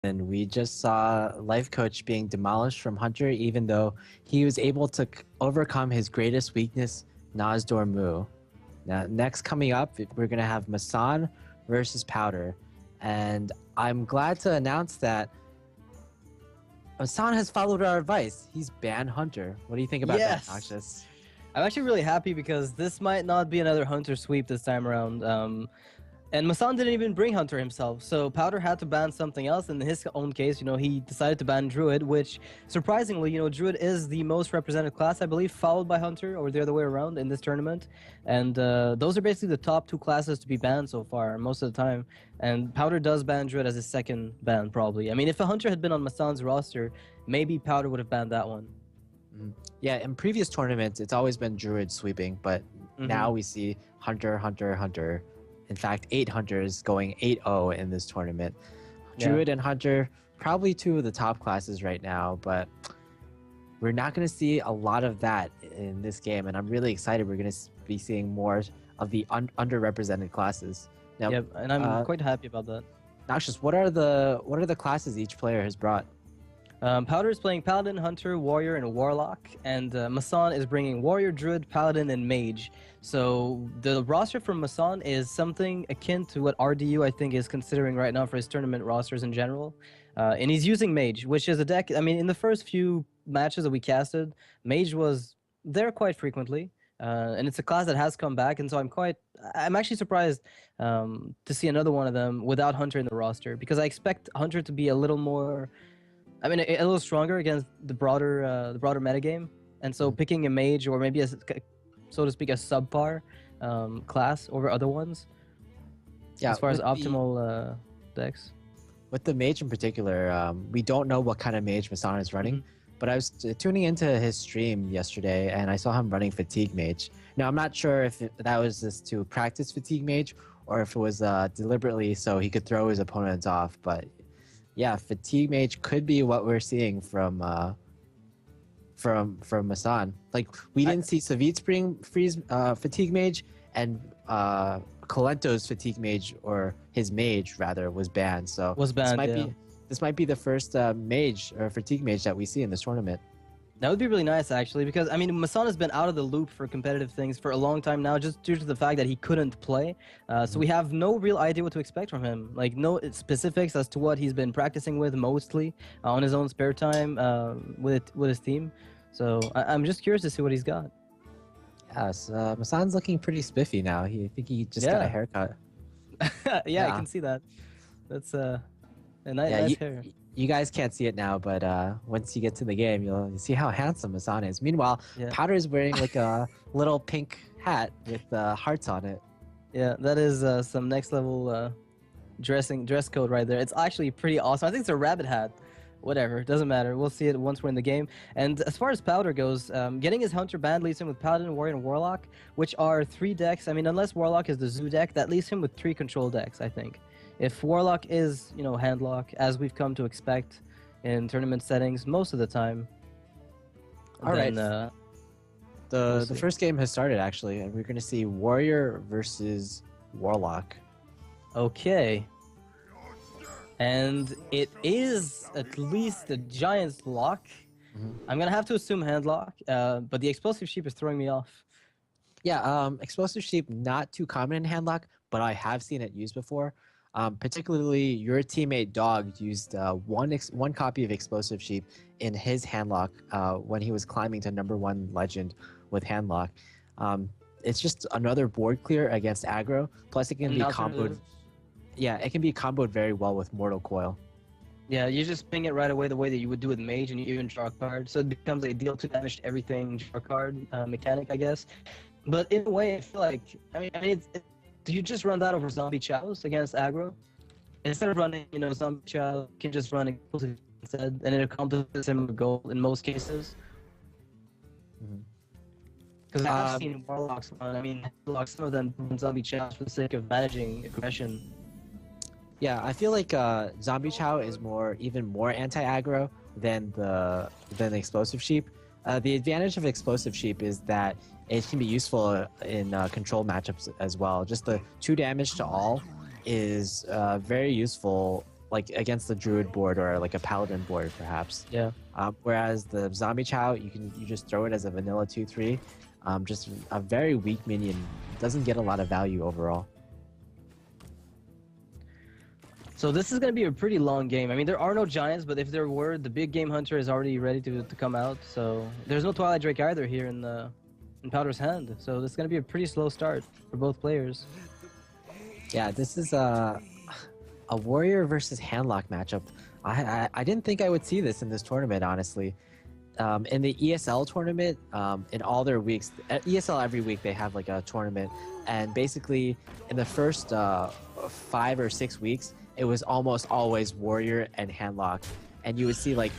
And we just saw Life Coach being demolished from Hunter, even though he was able to overcome his greatest weakness, Nazdor Mu. Now, next coming up, we're going to have Massan versus Powder. And I'm glad to announce that Massan has followed our advice. He's banned Hunter. What do you think about that, Noxious? I'm actually really happy because this might not be another Hunter sweep this time around. And Massan didn't even bring Hunter himself, so Powder had to ban something else. In his own case, he decided to ban Druid, which, surprisingly, Druid is the most represented class, I believe, followed by Hunter, or the other way around in this tournament. And those are basically the top two classes to be banned so far, most of the time. And Powder does ban Druid as his second ban, probably. I mean, if a Hunter had been on Massan's roster, maybe Powder would have banned that one. Yeah, in previous tournaments, it's always been Druid sweeping, but now we see Hunter, Hunter, Hunter. In fact, 8 Hunters going 8-0 in this tournament. Druid and Hunter, probably two of the top classes right now, but we're not going to see a lot of that in this game, and I'm really excited we're going to be seeing more of the underrepresented classes. Now, yep, and I'm quite happy about that. Noxious, what are the classes each player has brought? Powder is playing Paladin, Hunter, Warrior, and Warlock, and Massan is bringing Warrior, Druid, Paladin, and Mage. So the roster from Massan is something akin to what RDU, I think, is considering right now for his tournament rosters in general. And he's using Mage, which is a deck, I mean, in the first few matches that we casted, Mage was there quite frequently. And it's a class that has come back, and so I'm actually surprised to see another one of them without Hunter in the roster, because I expect Hunter to be a little more... I mean, a little stronger against the broader metagame, and so picking a mage or maybe so to speak, a subpar class over other ones. Yeah, as far as optimal decks. With the mage in particular, we don't know what kind of mage Massan is running, but I was tuning into his stream yesterday, and I saw him running Fatigue Mage. Now, I'm not sure if that was just to practice Fatigue Mage, or if it was deliberately so he could throw his opponents off, but... yeah, Fatigue Mage could be what we're seeing from Massan. Like, we didn't see Savit's freeze Fatigue Mage, and Colento's Fatigue Mage, or his Mage rather, was banned. So this might be the first Mage or Fatigue Mage that we see in this tournament. That would be really nice, actually, because, I mean, Massan has been out of the loop for competitive things for a long time now, just due to the fact that he couldn't play. So we have no real idea what to expect from him. Like, no specifics as to what he's been practicing with mostly on his own spare time with his team. So I'm just curious to see what he's got. Yes, Massan's looking pretty spiffy now. I think he just got a haircut. Yeah, I can see that. That's a nice hair. You guys can't see it now, but once you get to the game, you'll see how handsome Massan is. Meanwhile, Powder is wearing like a little pink hat with hearts on it. Yeah, that is some next level dress code right there. It's actually pretty awesome. I think it's a rabbit hat. Whatever, doesn't matter. We'll see it once we're in the game. And as far as Powder goes, getting his Hunter banned leaves him with Paladin, Warrior, and Warlock, which are 3 decks. I mean, unless Warlock is the Zoo deck, that leaves him with 3 control decks, I think. If Warlock is, handlock, as we've come to expect in tournament settings most of the time. All right. The first game has started, actually, and we're going to see Warrior versus Warlock. Okay. And it is at least a Giant's lock. I'm going to have to assume handlock, but the Explosive Sheep is throwing me off. Yeah, Explosive Sheep, not too common in handlock, but I have seen it used before. Particularly, your teammate Dog used one copy of Explosive Sheep in his handlock when he was climbing to #1 legend with handlock. It's just another board clear against aggro. Plus, it can be comboed. Yeah, it can be comboed very well with Mortal Coil. Yeah, you just ping it right away the way that you would do with Mage, and you even draw a card. So it becomes a deal 2 damage to everything, draw a card mechanic, I guess. But in a way, I feel like do you just run that over Zombie Chows against aggro? Instead of running, Zombie Chow, you can just run Explosive instead, and it accomplishes him a goal in most cases. Because I've seen Warlocks run, some of them run Zombie Chows for the sake of managing aggression. Yeah, I feel like Zombie Chow is even more anti-aggro than the Explosive Sheep. The advantage of Explosive Sheep is that it can be useful in control matchups as well. Just the 2 damage to all is very useful like against the druid board or like a paladin board perhaps. Yeah. Whereas the zombie chow, you just throw it as a vanilla 2/3. Just a very weak minion, doesn't get a lot of value overall. So this is going to be a pretty long game. I mean, there are no giants, but if there were, the big game hunter is already ready to come out. So there's no Twilight Drake either here in Powder's hand. So this is going to be a pretty slow start for both players. Yeah, this is a warrior versus handlock matchup. I didn't think I would see this in this tournament, honestly. In the ESL tournament, in all their weeks, at ESL every week they have like a tournament, and basically in the first 5 or 6 weeks, it was almost always warrior and handlock, and you would see like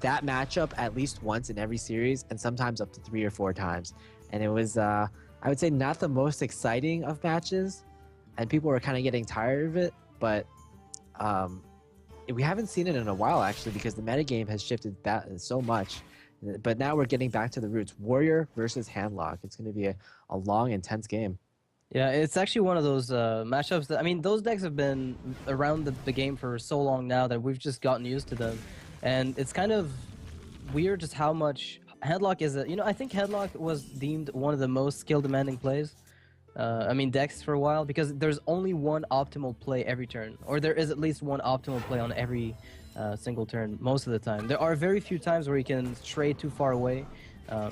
that matchup at least once in every series, and sometimes up to 3 or 4 times. And it was, I would say, not the most exciting of matches, and people were kind of getting tired of it. But we haven't seen it in a while actually, because the metagame has shifted that so much. But now we're getting back to the roots: warrior versus handlock. It's going to be a long, intense game. Yeah, it's actually one of those matchups that, I mean, those decks have been around the game for so long now that we've just gotten used to them. And it's kind of weird just how much handlock is I think handlock was deemed one of the most skill demanding plays. I mean, decks for a while, because there's only one optimal play every turn, or there is at least one optimal play on every single turn most of the time. There are very few times where you can stray too far away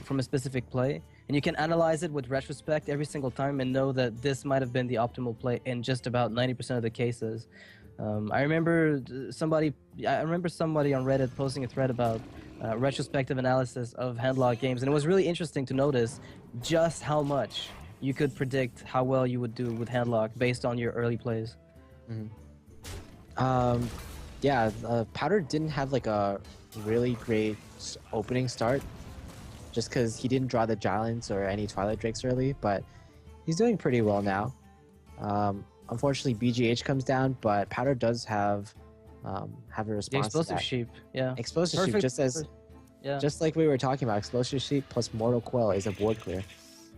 from a specific play, and you can analyze it with retrospect every single time and know that this might have been the optimal play in just about 90% of the cases. I remember somebody on Reddit posting a thread about retrospective analysis of handlock games, and it was really interesting to notice just how much you could predict how well you would do with handlock based on your early plays. Yeah, Powder didn't have like a really great opening start, just because he didn't draw the Giants or any Twilight Drakes early, but he's doing pretty well now. Unfortunately, BGH comes down, but Powder does have a response. The Explosive to that. Sheep, yeah. Explosive Sheep, just like we were talking about, Explosive Sheep plus Mortal Coil is a board clear.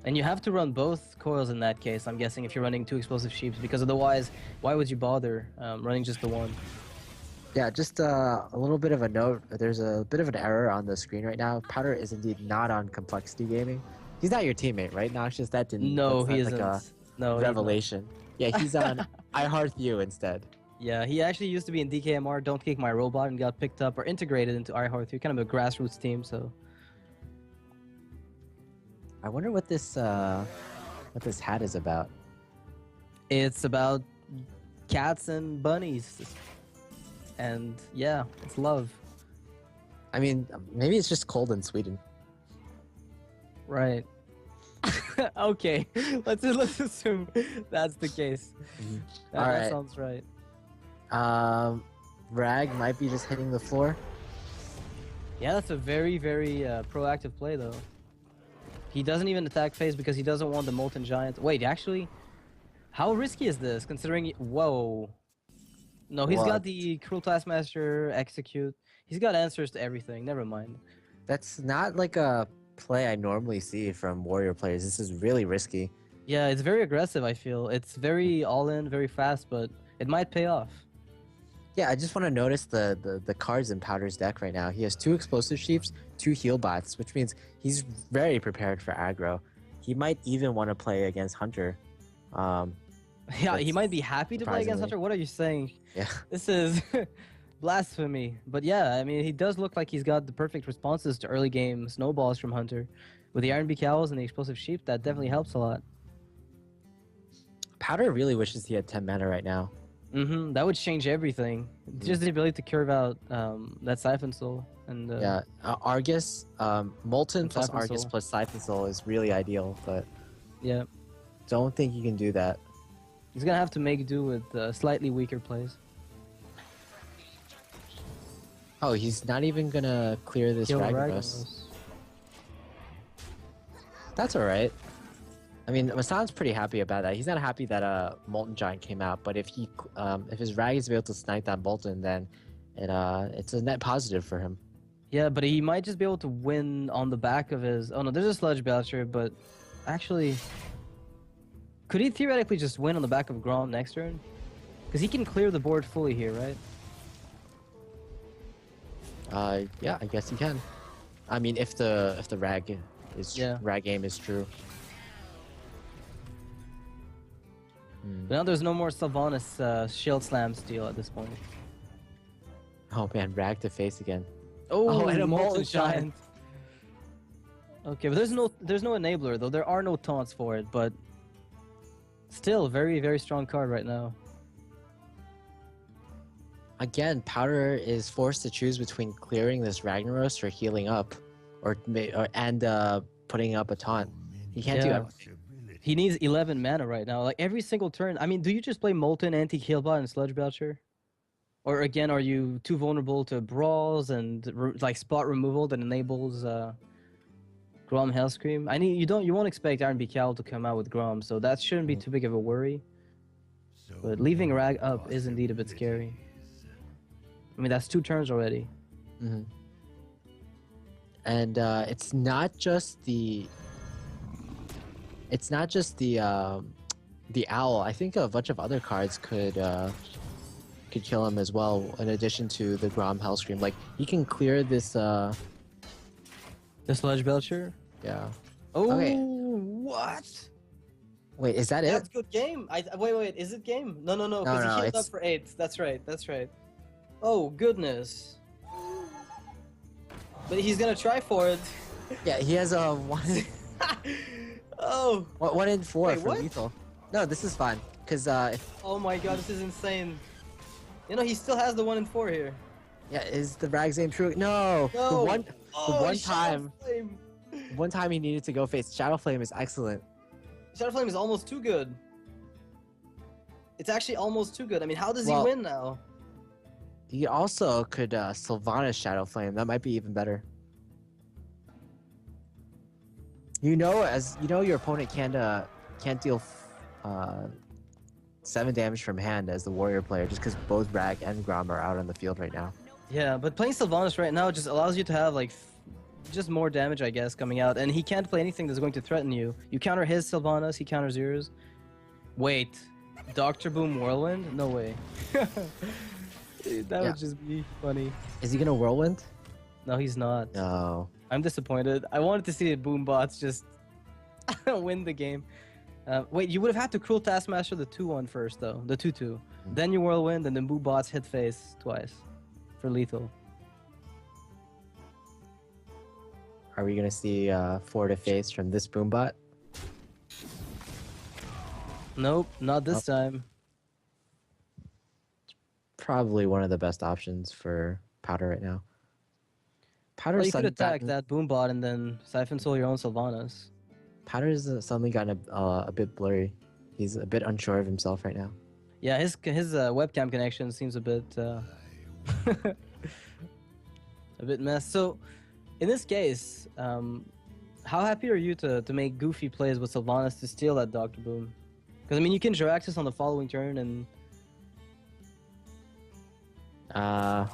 And you have to run both coils in that case, I'm guessing, if you're running 2 Explosive Sheeps, because otherwise, why would you bother running just the one? Yeah, just a little bit of a note. There's a bit of an error on the screen right now. Powder is indeed not on Complexity Gaming. He's not your teammate, right, Noxious? That didn't. No, he isn't. Like no, revelation. Yeah, he's on iHeartU instead. Yeah, he actually used to be in DKMR, Don't Kick My Robot, and got picked up or integrated into iHeartU, kind of a grassroots team. So. I wonder what this hat is about. It's about cats and bunnies. And yeah, it's love. I mean, maybe it's just cold in Sweden. Right. Okay, let's assume that's the case. That sounds right. Rag might be just hitting the floor. Yeah, that's a very, very proactive play, though. He doesn't even attack phase because he doesn't want the Molten Giant. Wait, actually, how risky is this, considering... Whoa. No, he's got the Cruel Taskmaster, Execute. He's got answers to everything. Never mind. That's not like a play I normally see from Warrior players. This is really risky. Yeah, it's very aggressive, I feel. It's very all-in, very fast, but it might pay off. Yeah, I just want to notice the cards in Powder's deck right now. He has 2 Explosive Sheeps, 2 Heal Bots, which means he's very prepared for aggro. He might even want to play against Hunter. Yeah, he might be happy to play against Hunter. What are you saying? Yeah. This is blasphemy. But yeah, I mean, he does look like he's got the perfect responses to early game snowballs from Hunter. With the Iron Beak Owls and the Explosive Sheep, that definitely helps a lot. Powder really wishes he had 10 mana right now. That would change everything. Just the ability to curve out that Siphon Soul. And yeah, Argus, Molten plus Siphon Argus Soul. plus Siphon Soul is really ideal, but yeah, don't think you can do that. he's gonna have to make do with slightly weaker plays. Oh, he's not even gonna clear this Ragnaros. That's alright. I mean, Massan's pretty happy about that. He's not happy that Molten Giant came out, but if his Rag is able to snipe that Molten, then it's a net positive for him. Yeah, but he might just be able to win on the back of his... Oh no, there's a Sludge Belcher, but actually... Could he theoretically just win on the back of Grom next turn? Because he can clear the board fully here, right? Yeah, I guess you can. I mean, if the rag game is true. But now there's no more Sylvanas shield slam steal at this point. Oh man, rag to face again. Oh, and a Molten Molten Shine. Shine. Okay, but there's no enabler though. There are no taunts for it, but still very, very strong card right now. Again, Powder is forced to choose between clearing this Ragnaros or healing up, and putting up a taunt. He can't do everything. He needs 11 mana right now. Like every single turn. I mean, do you just play Molten, Anti-Healbot, and Sludge Belcher? Or again, are you too vulnerable to brawls and like spot removal that enables Grom Hellscream? You won't expect Iron Beak Owl to come out with Grom, so that shouldn't be too big of a worry. But leaving Rag up is indeed a bit scary. I mean, that's 2 turns already. And it's not just the owl. I think a bunch of other cards could kill him as well. In addition to the Grom Hellscream, like he can clear this. The Sludge Belcher. Yeah. Oh, okay. What? Wait, is that it? That's good game. Wait, is it game? No, because he healed up for 8. That's right. Oh, goodness. But he's gonna try for it. Yeah, he has a 1. Oh. 1 in 4 Wait, for what? lethal. No, this is fine. Because, Oh my god, this is insane. You know, he still has the 1 in 4 here. Yeah, is the Rag's aim true? No! No! The one Shadow time... Flame. One time he needed to go face Shadow Flame is excellent. Shadow Flame is almost too good. It's actually almost too good. I mean, how does he win now? He also could Sylvanas Shadow Flame. That might be even better. You know, your opponent can't deal 7 damage from hand as the warrior player just because both Rag and Grom are out on the field right now. Yeah, but playing Sylvanas right now just allows you to have like just more damage, I guess, coming out, and he can't play anything that's going to threaten you. You counter his Sylvanas, he counters yours. Wait, Dr. Boom Whirlwind? No way. That would just be funny. Is he gonna Whirlwind? No, he's not. No. I'm disappointed. I wanted to see the Boom Bots just win the game. Wait, you would have had to Cruel Taskmaster the 2-1 first, though. The 2-2. Then you Whirlwind, and then Boom Bots hit face twice for lethal. Are we gonna see 4 to face from this Boombot? Nope, not this time. Probably one of the best options for Powder right now. Well, you could attack that Boombot and then Siphon Soul your own Sylvanas. Powder's suddenly gotten a bit blurry. He's a bit unsure of himself right now. Yeah, his webcam connection seems a bit a bit messed. So, in this case, how happy are you to make goofy plays with Sylvanas to steal that Dr. Boom? Because I mean, you can Jiraxis on the following turn and. I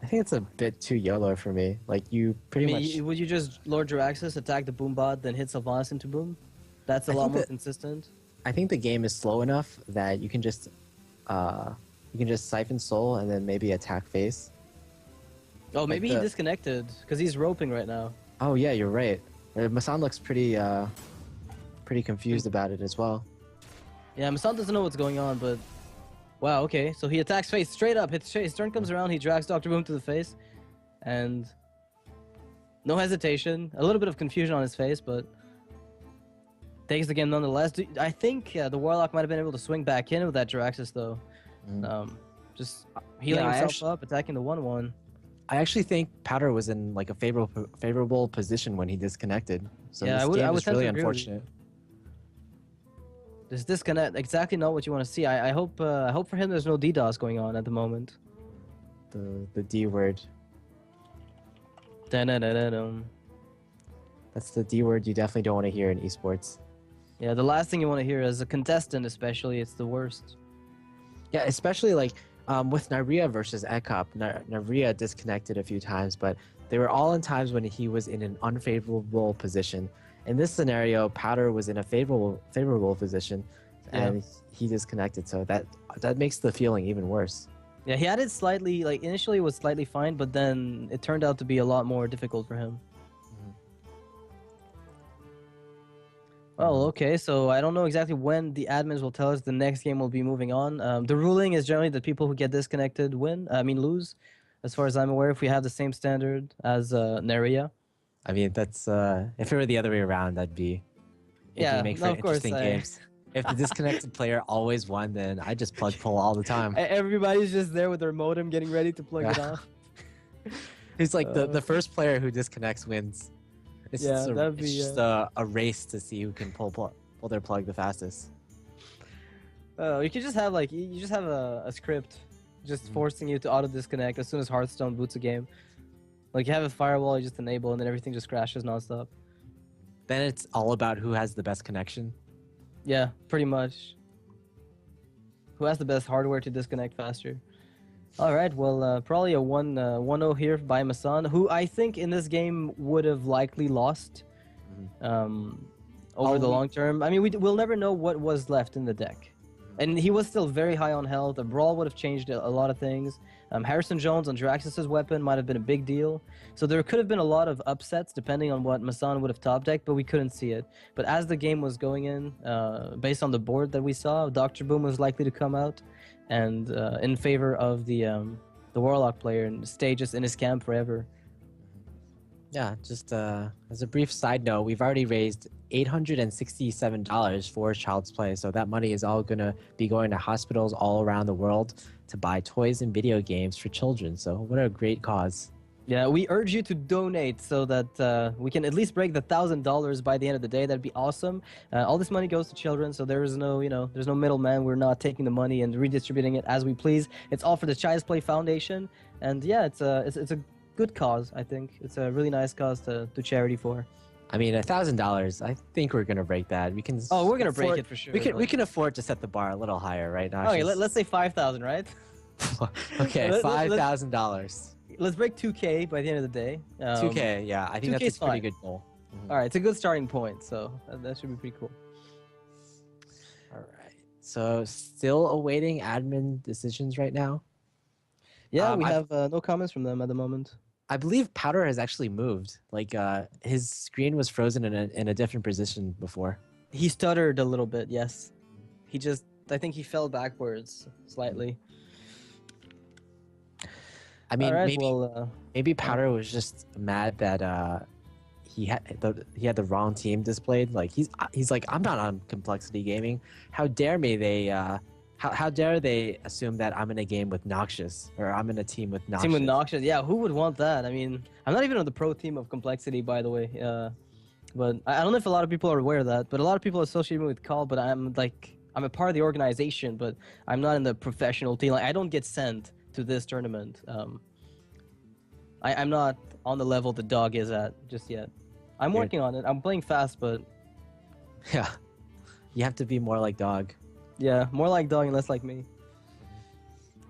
think it's a bit too YOLO for me. Like you pretty much. Would you just Lord Jiraxis, attack the Boombot, then hit Sylvanas into Boom? That's a lot more consistent. I think the game is slow enough that you can just Siphon Soul and then maybe attack face. Oh, maybe he disconnected because he's roping right now. Oh yeah, you're right. Massan looks pretty confused about it as well. Yeah, Massan doesn't know what's going on, but wow, okay. So he attacks face straight up. His turn comes around, he drags Dr. Boom to the face, and no hesitation. A little bit of confusion on his face, but takes the game nonetheless. I think the Warlock might have been able to swing back in with that Jiraxis though. Just healing himself up, attacking the 1/1. I actually think Powder was in like a favorable position when he disconnected. So yeah, this game is really unfortunate. This disconnect exactly not what you want to see. I hope for him there's no DDoS going on at the moment. The D word. Da-da-da-da-dum. That's the D word you definitely don't want to hear in esports. Yeah, the last thing you want to hear as a contestant, especially, it's the worst. Yeah, especially like with Naria versus Ekop. Naria disconnected a few times, but they were all in times when he was in an unfavorable position. In this scenario, Powder was in a favorable position, and he disconnected. So that makes the feeling even worse. Yeah, he had it slightly, like, initially it was slightly fine, but then it turned out to be a lot more difficult for him. Mhm. Well, okay, so I don't know exactly when the admins will tell us the next game will be moving on. The ruling is generally that people who get disconnected lose, as far as I'm aware, if we have the same standard as Neria. I mean, that's if it were the other way around, it'd Yeah, make for no, of course. interesting games. If the disconnected player always won, then I just plug pull all the time. Everybody's just there with their modem getting ready to plug it Yeah. on. Who's like Uh, the first player who disconnects wins. Yeah, that'd It's be. just a race to see who can pull their plug the fastest. You could just have like you just have a script just Mhm. forcing you to auto disconnect as soon as Hearthstone boots a game. Like you have a firewall, you just enable, and then everything just crashes nonstop. Then it's all about who has the best connection. Yeah, pretty much. Who has the best hardware to disconnect faster? All right, well, probably a 1-0 here by Massan, who I think in this game would have likely lost Mhm. over the we- long term. I mean, we'll never know what was left in the deck. And he was still very high on health. A brawl would have changed a lot of things. Harrison Jones on Draxus's weapon might have been a big deal. So there could have been a lot of upsets depending on what Massan would have top decked, but we couldn't see it. But as the game was going in, based on the board that we saw, Dr. Boom was likely to come out, and in favor of the Warlock player and stay just in his camp forever. Yeah, just as a brief side note, we've already raised $867 for Child's Play, so that money is all gonna be going to hospitals all around the world to buy toys and video games for children. So what a great cause! Yeah, we urge you to donate so that we can at least break the $1,000 by the end of the day. That'd be awesome. All this money goes to children, so there is no, there's no middleman. We're not taking the money and redistributing it as we please. It's all for the Child's Play Foundation, and yeah, it's a good cause. I think it's a really nice cause to charity for. I mean, $1,000. I think we're gonna break that. We can. Oh, we're gonna break afford- it for sure. We can afford to set the bar a little higher, right now. Okay, let's say 5,000, right? Okay, Let- let- $5,000. Let's break 2K by the end of the day. 2K, yeah, I think 2K that's is a pretty fine. good goal. Mhm. All right, it's a good starting point, so that should be pretty cool. All right. So still awaiting admin decisions right now. Yeah, we I've- have no comments from them at the moment. I believe Powder has actually moved. Like his screen was frozen in a different position before. He stuttered a little bit, yes. I think he fell backwards slightly. I mean, All right, maybe well, maybe Powder was just mad that he had the wrong team displayed. Like he's like, I'm not on Complexity Gaming. How dare me they how dare they assume that I'm in a game with Noxious or I'm in a team with Noxious. team with Noxious. Yeah, who would want that? I mean, I'm not even on the pro team of Complexity, by the way. But I don't know if a lot of people are aware of that, but a lot of people associate me with Call, but I'm a part of the organization, but I'm not in the professional team. Like, I don't get sent to this tournament. I'm not on the level the dog is at just yet. I'm You're- working on it. I'm playing fast, but Yeah, you have to be more like Dog. yeah, more like dog and less like me.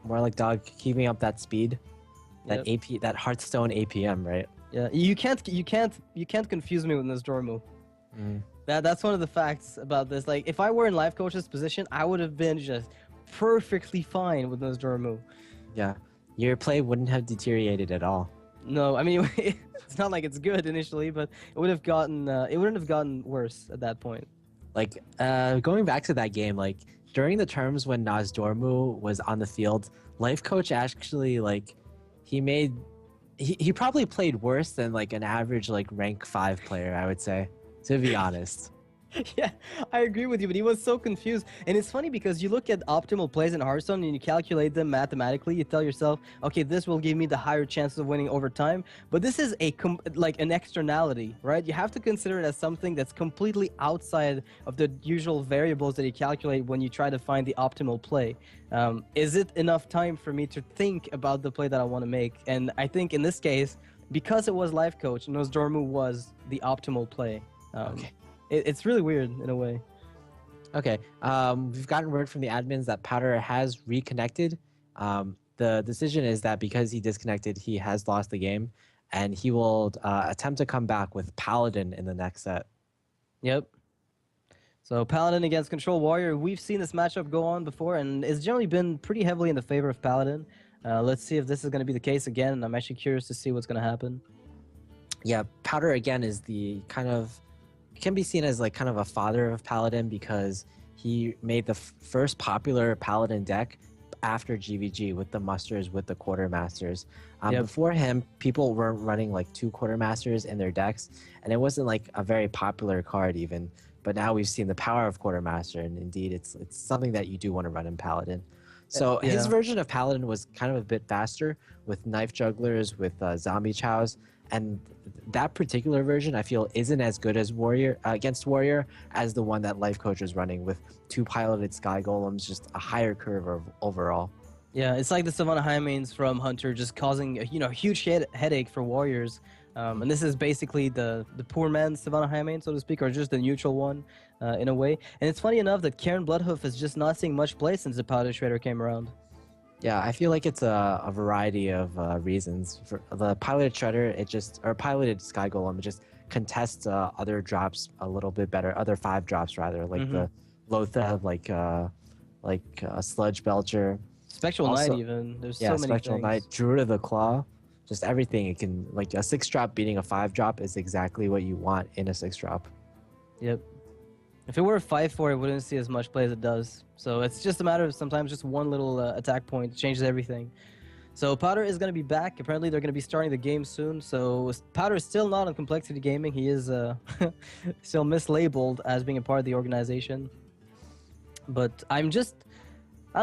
More like Dog, keeping up that speed, that Yep. that Hearthstone APM, right? Yeah, you can't confuse me with Nostormu. Mm. That's one of the facts about this. Like, if I were in Life Coach's position, I would have been just perfectly fine with Nostormu. Yeah, your play wouldn't have deteriorated at all. No, I mean it's not like it's good initially, but it wouldn't have gotten worse at that point. Like going back to that game, like during the terms when Nozdormu was on the field, Life Coach actually like he probably played worse than like an average like rank 5 player, I would say, to be honest. Yeah, I agree with you, but he was so confused. And it's funny because you look at optimal plays in Hearthstone and you calculate them mathematically. You tell yourself, okay, this will give me the higher chances of winning over time. But this is like an externality, right? You have to consider it as something that's completely outside of the usual variables that you calculate when you try to find the optimal play. Is it enough time for me to think about the play that I want to make? And I think in this case, because it was Life Coach, Nozdormu was the optimal play. Okay. It's really weird in a way. Okay. We've gotten word from the admins that Powder has reconnected. The decision is that because he disconnected, he has lost the game, and he will attempt to come back with Paladin in the next set. Yep. So Paladin against Control Warrior. We've seen this matchup go on before, and it's generally been pretty heavily in the favor of Paladin. Let's see if this is going to be the case again, and I'm actually curious to see what's going to happen. Yeah, Powder again is the kind of can be seen as like kind of a father of Paladin because he made the first popular Paladin deck after GVG with the musters with the quartermasters. Before him, people weren't running like 2 quartermasters in their decks, and it wasn't like a very popular card even. But now we've seen the power of quartermaster, and indeed, it's something that you do want to run in Paladin. So his version of Paladin was kind of a bit faster with knife jugglers, with zombie chows, and that particular version I feel isn't as good as Warrior against Warrior as the one that Life Coach was running with 2 piloted Sky Golems, just a higher curve of overall. Yeah, it's like the Savannah Highmanes from Hunter just causing a huge headache for Warriors. And this is basically the poor man's Savannah Highmane, so to speak, or just the neutral one in a way. And it's funny enough that Karen Bloodhoof is just not seeing much play since the Powder Shredder came around. Yeah, I feel like it's a variety of reasons. For the piloted Shredder, or piloted Sky Golem, it just contests other drops a little bit better, other 5 drops rather, like the Lothar, like Sludge Belcher. Spectral Knight even. There's so many Spectral things. Knight, Druid of the Claw, just everything. It can, like a 6-drop beating a 5-drop is exactly what you want in a 6-drop. Yep. If it were a 5/4, it wouldn't see as much play as it does. So it's just a matter of sometimes just one little attack point changes everything. So Powder is going to be back. Apparently they're going to be starting the game soon. So Powder is still not on Complexity Gaming. He is still mislabeled as being a part of the organization. But I don't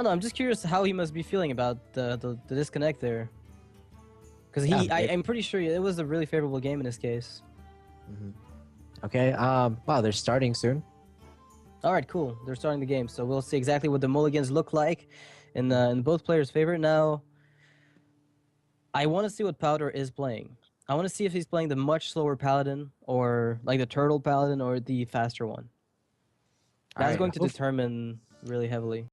know. I'm just curious how he must be feeling about the disconnect there. Because I'm pretty sure it was a really favorable game in his case. Okay. Wow, they're starting soon. All right, cool. They're starting the game, so we'll see exactly what the mulligans look like in both players' favor. Now, I want to see what Powder is playing. I want to see if he's playing the much slower Paladin, or like the Turtle Paladin, or the faster one. That's going to determine really heavily.